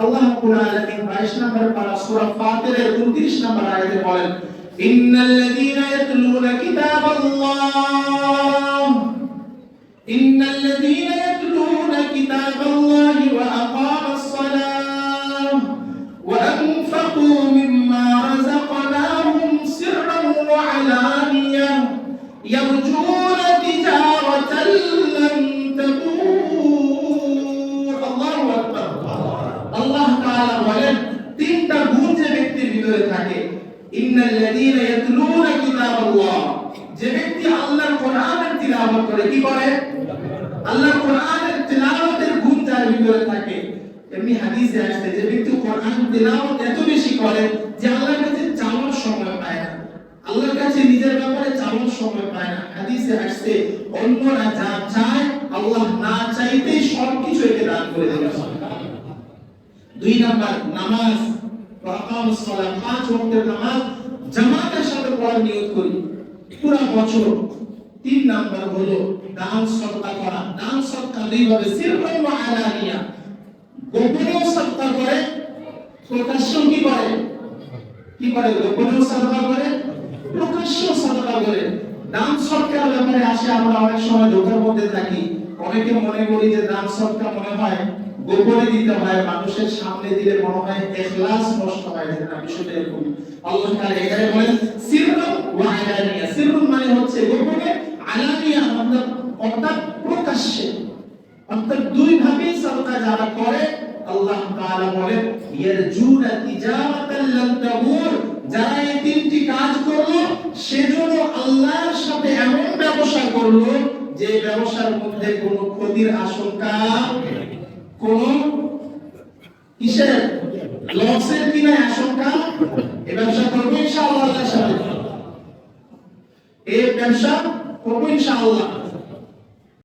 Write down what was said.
আল্লাহ রাব্বুল আলামিন 22 নম্বর পারা সূরা ফাতিরের 29 নম্বর আয়াতে বলেন, ইন্নাল্লাযীনা ইয়াতলুনা কিতাবাল্লাহ ইন্নাল্লাযীনা ইয়াতলুনা কিতাবাল্লাহি ওয়া আকামাস সালাহ ওয়া আনফাকু মিম্মা রাযাকনাহুম সিররান ওয়া আলানিয়াহ ইয়ারজুনা তিজারাতান লান তাবুর। আল্লাহু আকবার। আল্লাহ তাআলা বলেন তিনটা গুণ যে ব্যক্তির ভিতরে থাকে, ইন্নাল্লাযীনা ইয়াতলুনা কিতাবাল্লাহ, যে ব্যক্তি আল্লাহর কোরআনের তিলাওয়াত করে, কি করে? আল্লাহর কোরআনের তিলাওয়াতের গুণ যার ভিতরে থাকে। এমনি হাদিসে আসছে যে ব্যক্তি কোরআন তিলাওয়াত এত বেশি করে যে আল্লাহর কাছে চাওয়ার সময় পায় না, আল্লাহর কাছে নিজের ব্যাপারে চাওয়ার সময় পায় না। হাদিসে আসছে অন্যরা যা চায় আল্লাহ না চাইতেই সবকিছু একে দান করে দেন। 2 নাম্বার নামাজ, আকামুস সালাত, 5 ওয়াক্তের নামাজ জামাতের সাথে পড়ার নিয়ত করি পুরো বছর। 3 নাম্বার হলো দান সদকা করা। দান সদকা দুই ভাবে, সিররান ওয়া আলানিয়া, গোপনেও সদকা করে, প্রকাশ্যেও কি করে? কি করে? গোপনেও সদকা করে, প্রকাশ্যেও সদকা করে। দান সদকার ব্যাপারে আসে আমরা অনেক সময় ধোঁকার মধ্যে থাকি। অনেকে মনে করি যে দান সদকা মনে হয় গোপনে দিতে হয়, মানুষের সামনে দিলে মনে হয় ইখলাস নষ্ট হয়ে যায়। না, বিষয়টা এরকম। আল্লাহ তাআলা এখানে বলেন সিররুন ওয়া আলানিয়া। সিররুন মানে হচ্ছে গোপনে, আলানিয়া অর্থাৎ প্রকাশ্যে। অর্থাৎ দুই ভাবে সদকা যারা করে, আল্লাহ তাআলা বলেন ইয়ারজুনা তিজারাতান লান তাবুর, যারা এই তিনটি কাজ করলো সেজন্য আল্লাহর সাথে এমন ব্যবসা করলো যে ব্যবসার মধ্যে কোনো ক্ষতির আশঙ্কা, কোন কিসের লসের কি নাই আশঙ্কা। এই ব্যবসা করবো ইনশাআল্লাহ, আল্লাহর সাথে এই ব্যবসা করবো ইনশাআল্লাহ।